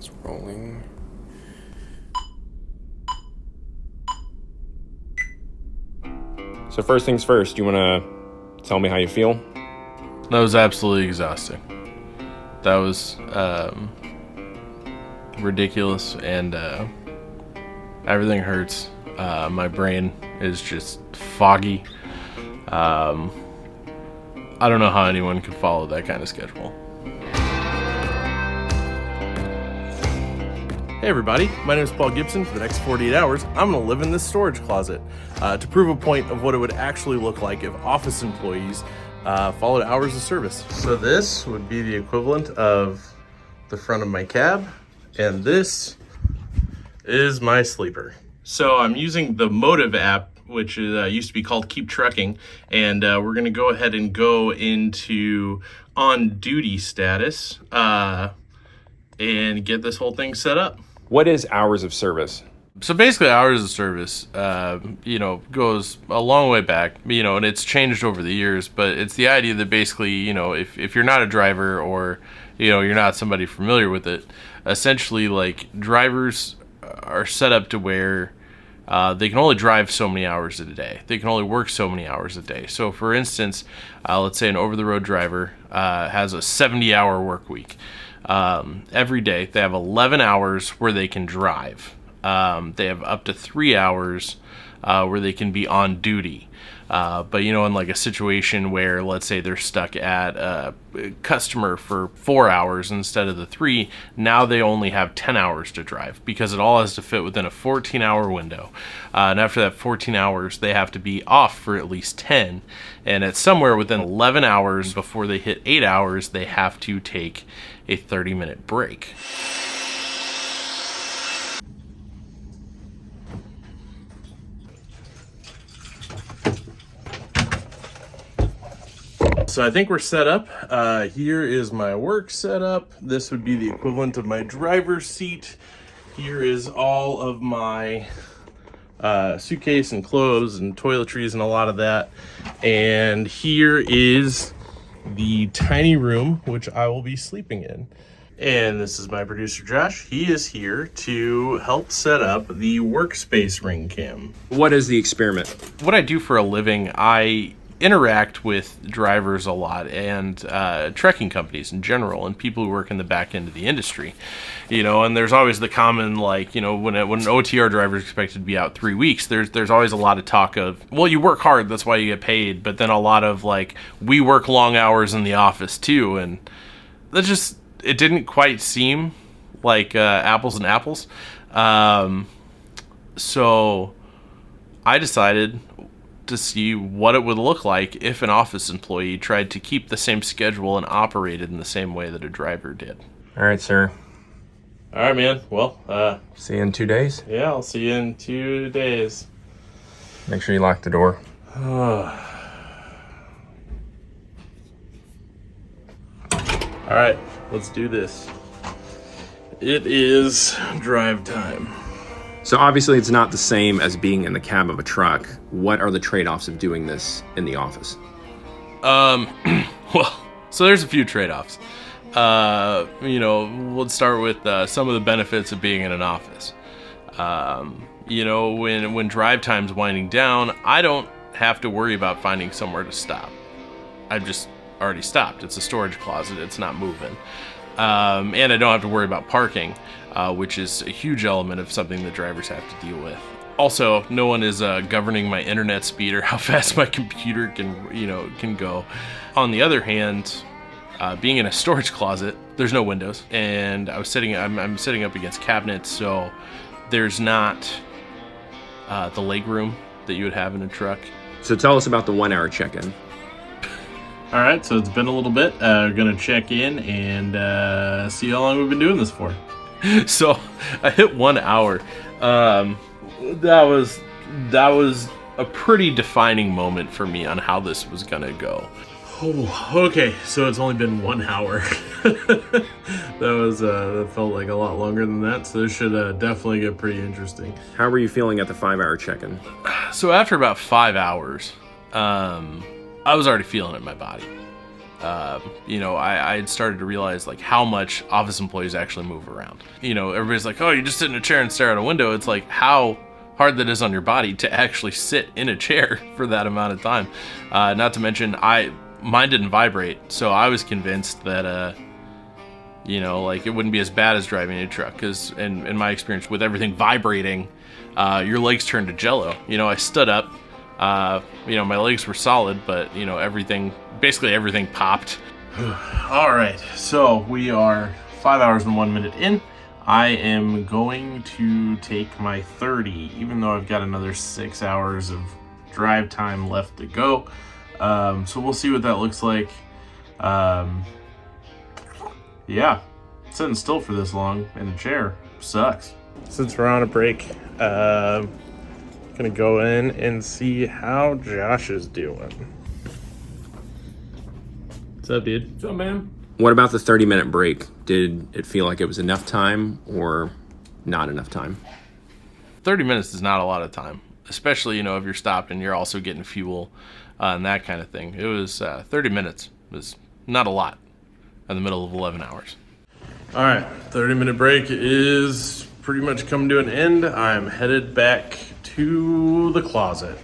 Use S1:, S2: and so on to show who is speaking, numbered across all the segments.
S1: It's rolling. So first things first, you want to tell me how you feel?
S2: That was absolutely exhausting. That was ridiculous, and everything hurts. My brain is just foggy. I don't know how anyone could follow that kind of schedule. Hey everybody, my name is Paul Gibson. For the next 48 hours, I'm going to live in this storage closet to prove a point of what it would actually look like if office employees followed hours of service. So this would be the equivalent of the front of my cab, and this is my sleeper. So I'm using the Motive app, which used to be called Keep Trucking, and we're going to go ahead and go into on duty status and get this whole thing set up.
S1: What is hours of service?
S2: So basically, hours of service, goes a long way back, and it's changed over the years, but it's the idea that basically, if you're not a driver or, you're not somebody familiar with it, essentially, like, drivers are set up to where they can only drive so many hours a day. They can only work so many hours a day. So, for instance, let's say an over-the-road driver has a 70-hour work week. Every day, they have 11 hours where they can drive. They have up to 3 hours where they can be on duty. But, in like a situation where, let's say they're stuck at a customer for 4 hours instead of the 3, now they only have 10 hours to drive because it all has to fit within a 14-hour window. And after that 14 hours, they have to be off for at least 10. And at somewhere within 11 hours before they hit 8 hours, they have to take a 30-minute break. So I think we're set up. Here is my work setup. This would be the equivalent of my driver's seat. Here is all of my suitcase and clothes and toiletries and a lot of that. And here is the tiny room which I will be sleeping in. And this is my producer Josh. He is here to help set up the workspace ring cam.
S1: What is the experiment?
S2: What I do for a living, I interact with drivers a lot and trucking companies in general and people who work in the back end of the industry, and there's always the common, like, when an OTR driver is expected to be out 3 weeks, there's always a lot of talk of, well, you work hard, that's why you get paid, but then a lot of, like, we work long hours in the office too, and it didn't quite seem like apples and apples. So I decided to see what it would look like if an office employee tried to keep the same schedule and operated in the same way that a driver did.
S1: All right, sir.
S2: All right, man. Well,
S1: see you in 2 days.
S2: Yeah, I'll see you in 2 days.
S1: Make sure you lock the door.
S2: All right, let's do this. It is drive time.
S1: So obviously it's not the same as being in the cab of a truck. What are the trade-offs of doing this in the office?
S2: Well, so there's a few trade-offs. Let's start with some of the benefits of being in an office. When drive time's winding down, I don't have to worry about finding somewhere to stop. I've just already stopped. It's a storage closet. It's not moving. And I don't have to worry about parking, which is a huge element of something that drivers have to deal with. Also, no one is governing my internet speed or how fast my computer can go. On the other hand, being in a storage closet, there's no windows, and I'm sitting up against cabinets, so there's not the leg room that you would have in a truck.
S1: So tell us about the 1 hour check-in.
S2: All right, so it's been a little bit. We're gonna check in and see how long we've been doing this for. So I hit 1 hour. That was a pretty defining moment for me on how this was gonna go. Oh, okay, so it's only been 1 hour. That felt like a lot longer than that, so this should definitely get pretty interesting.
S1: How were you feeling at the 5 hour check-in?
S2: So after about 5 hours, I was already feeling it in my body. I had started to realize like how much office employees actually move around. Everybody's like, oh, you just sit in a chair and stare out a window. It's like how hard that is on your body to actually sit in a chair for that amount of time. Not to mention, mine didn't vibrate, so I was convinced that it wouldn't be as bad as driving a truck, because in my experience with everything vibrating, your legs turn to jello. I stood up, my legs were solid, but basically everything popped. All right, so we are 5 hours and 1 minute in. I am going to take my 30, even though I've got another 6 hours of drive time left to go. So we'll see what that looks like. Yeah, sitting still for this long in a chair sucks. Since we're on a break, gonna go in and see how Josh is doing. What's up, dude?
S3: What's up, man?
S1: What about the 30-minute break? Did it feel like it was enough time or not enough time?
S2: 30 minutes is not a lot of time, especially, if you're stopped and you're also getting fuel and that kind of thing. It was 30 minutes was not a lot in the middle of 11 hours. All right, 30-minute break is pretty much come to an end. I'm headed back to the closet.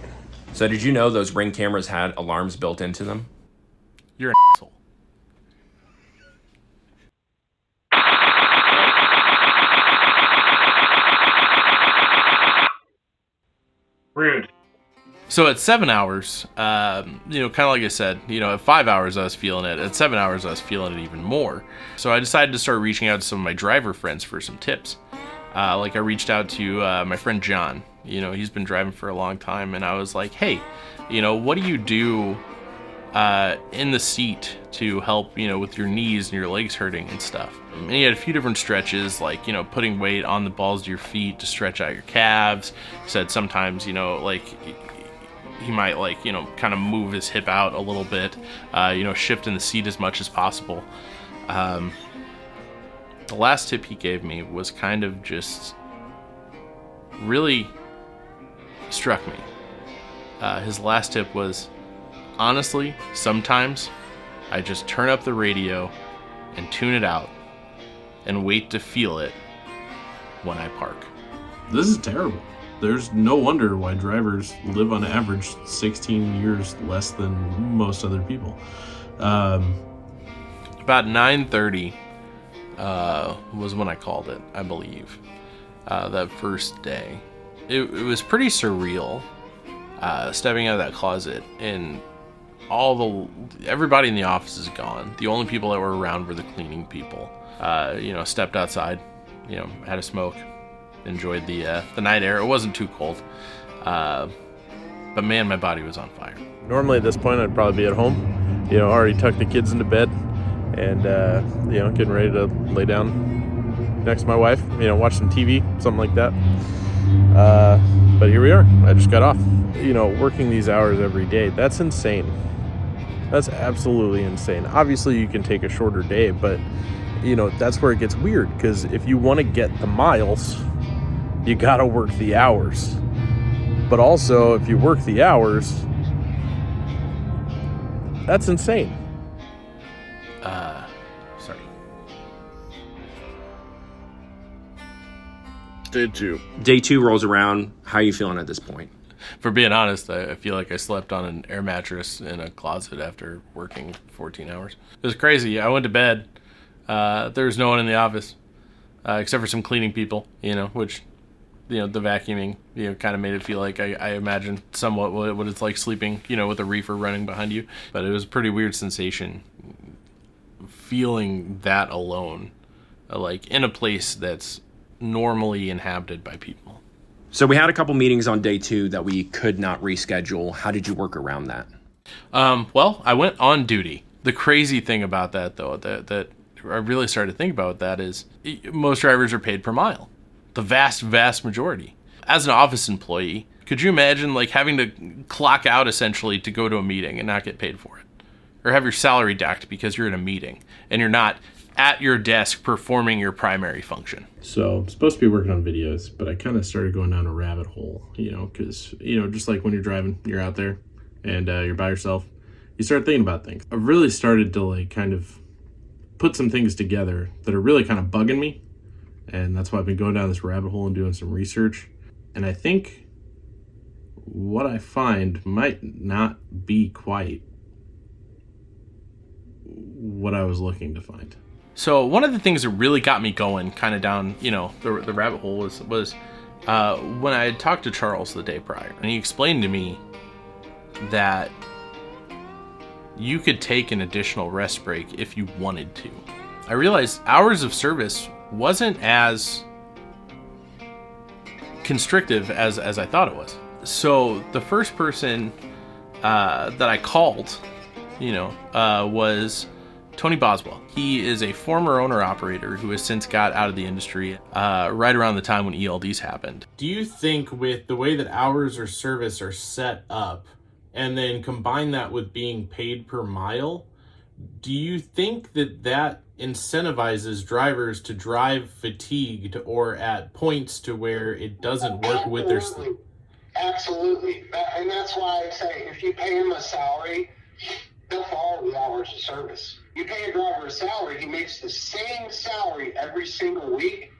S1: So did you know those Ring cameras had alarms built into them?
S2: You're an asshole.
S3: Rude.
S2: So at 7 hours, kind of like I said, at 5 hours I was feeling it. At 7 hours I was feeling it even more. So I decided to start reaching out to some of my driver friends for some tips. I reached out to my friend John. He's been driving for a long time, and I was like, hey, what do you do in the seat to help, with your knees and your legs hurting and stuff? And he had a few different stretches, like, putting weight on the balls of your feet to stretch out your calves. He said sometimes, he might kind of move his hip out a little bit, shift in the seat as much as possible. The last tip he gave me was kind of just really struck me. His last tip was, honestly, sometimes I just turn up the radio and tune it out and wait to feel it when I park.
S3: This is terrible. There's no wonder why drivers live on average 16 years less than most other people.
S2: About 9:30 was when I called it, I believe, that first day. It was pretty surreal, stepping out of that closet, and everybody in the office is gone. The only people that were around were the cleaning people. Stepped outside, had a smoke, enjoyed the night air. It wasn't too cold, but man, my body was on fire.
S4: Normally at this point I'd probably be at home, already tucked the kids into bed and getting ready to lay down next to my wife, watch some TV, something like that. But here we are. I just got off. Working these hours every day, that's insane. That's absolutely insane. Obviously you can take a shorter day, but that's where it gets weird, because if you want to get the miles, you gotta work the hours. But also, if you work the hours, that's insane.
S2: Sorry.
S1: Day two rolls around. How are you feeling at this point?
S2: For being honest, I feel like I slept on an air mattress in a closet after working 14 hours. It was crazy. I went to bed. There was no one in the office, except for some cleaning people, which, the vacuuming, kind of made it feel like I imagine somewhat what it's like sleeping, with a reefer running behind you. But it was a pretty weird sensation, feeling that alone, in a place that's normally inhabited by people.
S1: So we had a couple meetings on day two that we could not reschedule. How did you work around that?
S2: Well, I went on duty. The crazy thing about that, though, that I really started to think about that is most drivers are paid per mile. The vast, vast majority. As an office employee, could you imagine having to clock out essentially to go to a meeting and not get paid for it? Or have your salary docked because you're in a meeting and you're not at your desk performing your primary function?
S3: So I'm supposed to be working on videos, but I kind of started going down a rabbit hole, because, just like when you're driving, you're out there and you're by yourself, you start thinking about things. I've really started to like kind of put some things together that are really kind of bugging me. And that's why I've been going down this rabbit hole and doing some research. And I think what I find might not be quite what I was looking to find.
S2: So one of the things that really got me going kind of down, the rabbit hole was when I had talked to Charles the day prior, and he explained to me that you could take an additional rest break if you wanted to. I realized hours of service wasn't as constrictive as I thought it was. So the first person that I called, was Tony Boswell. He is a former owner-operator who has since got out of the industry right around the time when ELDs happened.
S5: Do you think with the way that hours of service are set up, and then combine that with being paid per mile, do you think that incentivizes drivers to drive fatigued or at points to where it doesn't work with their sleep?
S6: Absolutely. And that's why I say if you pay him a salary, they'll follow the hours of service. You pay a driver a salary, he makes the same salary every single week.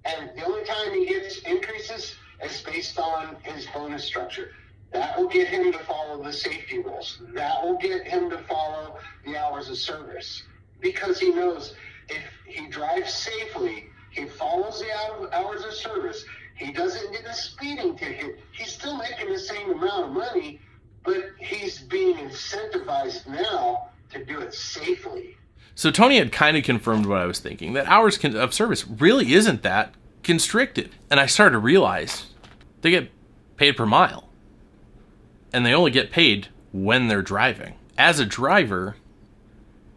S6: And the only time he gets increases is based on his bonus structure. That will get him to follow the safety rules. That will get him to follow the hours of service. Because he knows if he drives safely, he follows the hours of service, he doesn't get a speeding ticket, he's still making the same amount of money, but he's being incentivized now to do it safely.
S2: So Tony had kind of confirmed what I was thinking, that hours of service really isn't that constricted. And I started to realize they get paid per mile. And they only get paid when they're driving. As a driver,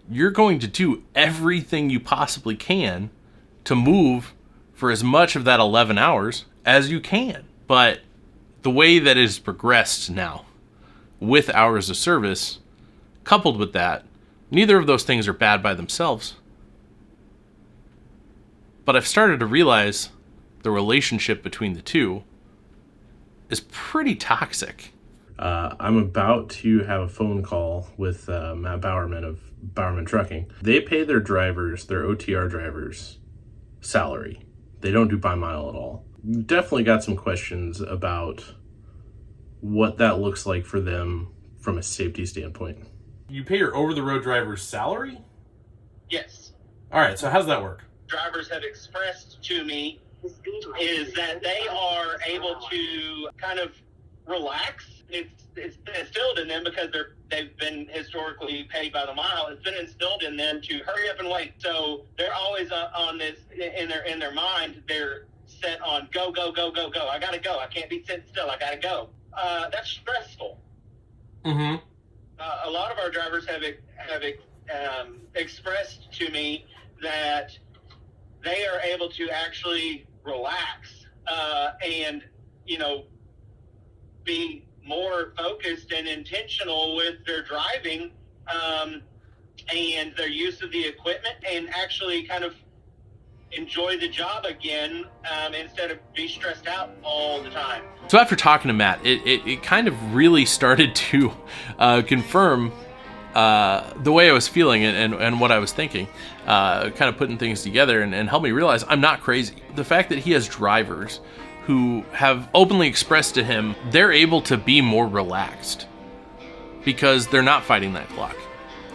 S2: you're going to do everything you possibly can to move for as much of that 11 hours as you can. But the way that it has progressed now, with hours of service, coupled with that, neither of those things are bad by themselves. But I've started to realize the relationship between the two is pretty toxic.
S3: I'm about to have a phone call with Matt Bowerman of Bowerman Trucking. They pay their drivers, their OTR drivers, salary. They don't do by mile at all. Definitely got some questions about what that looks like for them from a safety standpoint.
S5: You pay your over-the-road driver's salary?
S6: Yes.
S5: All right, so how's that work?
S6: Drivers have expressed to me is that they are able to kind of relax. It's been instilled in them because they've been historically paid by the mile. It's been instilled in them to hurry up and wait. So they're always on this in their mind. They're set on go, go, go, go, go. I gotta go. I can't be sitting still. I gotta go. That's stressful.
S5: Mm-hmm.
S6: A lot of our drivers have expressed to me that they are able to actually relax and be more focused and intentional with their driving and their use of the equipment, and actually kind of enjoy the job again instead of be stressed out all the time.
S2: So after talking to Matt, it kind of really started to confirm the way I was feeling and what I was thinking, kind of putting things together and help me realize I'm not crazy. The fact that he has drivers who have openly expressed to him they're able to be more relaxed because they're not fighting that clock.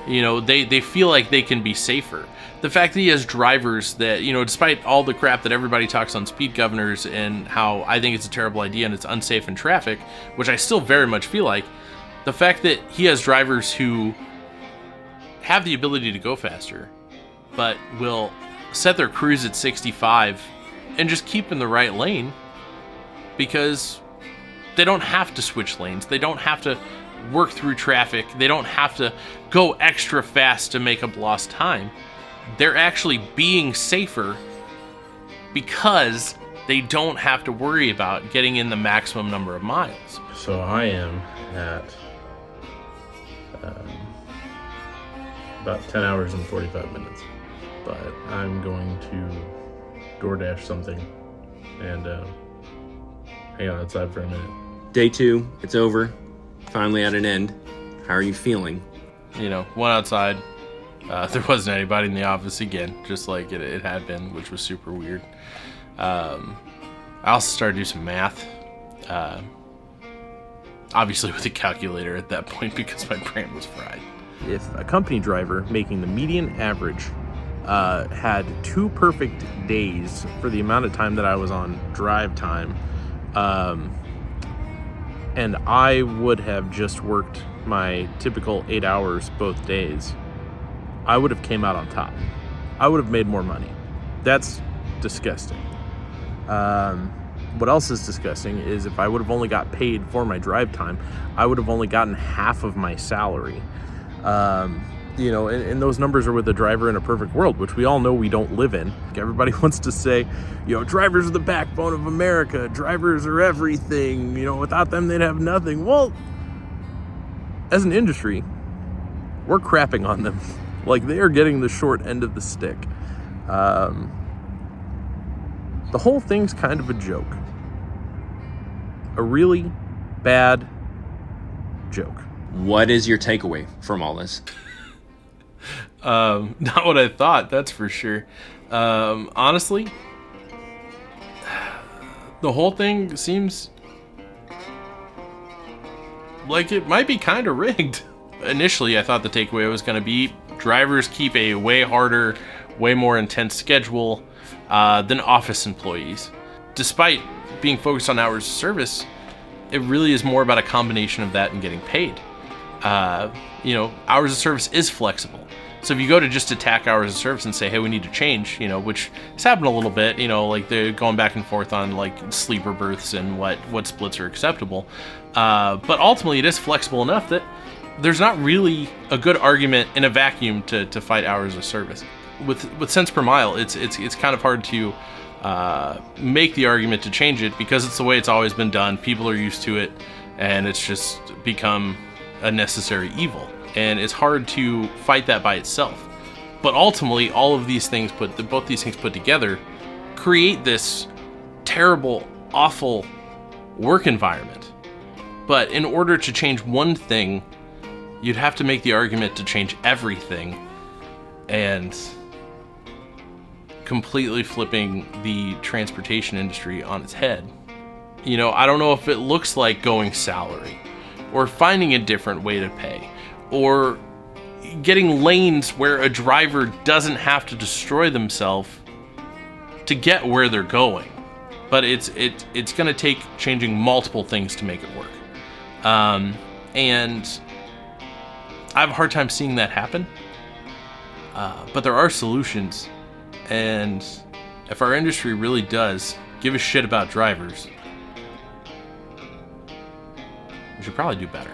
S2: They feel like they can be safer. The fact that he has drivers that, despite all the crap that everybody talks on speed governors and how I think it's a terrible idea and it's unsafe in traffic, which I still very much feel like, the fact that he has drivers who have the ability to go faster, but will set their cruise at 65 and just keep in the right lane because they don't have to switch lanes. They don't have to work through traffic. They don't have to go extra fast to make up lost time. They're actually being safer because they don't have to worry about getting in the maximum number of miles.
S3: So I am at about 10 hours and 45 minutes, but I'm going to DoorDash something and hang out outside for a minute.
S1: Day 2, it's over. Finally at an end. How are you feeling?
S2: You know, went outside. There wasn't anybody in the office again, just like it had been, which was super weird. I also started to do some math. Obviously with a calculator at that point because my brain was fried.
S4: If a company driver making the median average had 2 perfect days for the amount of time that I was on drive time, and I would have just worked my typical 8 hours both days, I would have came out on top. I would have made more money. That's disgusting. What else is disgusting is if I would have only got paid for my drive time, I would have only gotten half of my salary. You know, and those numbers are with a driver in a perfect world, which we all know we don't live in. Everybody wants to say, you know, drivers are the backbone of America. Drivers are everything. You know, without them, they'd have nothing. Well, as an industry, we're crapping on them. Like, they are getting the short end of the stick. The whole thing's kind of a joke. A really bad joke.
S1: What is your takeaway from all this?
S2: Not what I thought, that's for sure. Honestly, the whole thing seems like it might be kind of rigged. Initially, I thought the takeaway was going to be drivers keep a way harder, way more intense schedule than office employees. Despite being focused on hours of service, it really is more about a combination of that and getting paid. You know, hours of service is flexible. So if you go to just attack hours of service and say, hey, we need to change, you know, which has happened a little bit, you know, like they're going back and forth on like sleeper berths and what splits are acceptable. But ultimately it is flexible enough that there's not really a good argument in a vacuum to fight hours of service. With cents per mile, it's kind of hard to make the argument to change it because it's the way it's always been done. People are used to it, and it's just become a necessary evil. And it's hard to fight that by itself. But ultimately, all of these things both these things put together create this terrible, awful work environment. But in order to change one thing, you'd have to make the argument to change everything, and completely flipping the transportation industry on its head. You know, I don't know if it looks like going salary, or finding a different way to pay, or getting lanes where a driver doesn't have to destroy themselves to get where they're going. But it's going to take changing multiple things to make it work. And I have a hard time seeing that happen. But there are solutions. And if our industry really does give a shit about drivers, we should probably do better.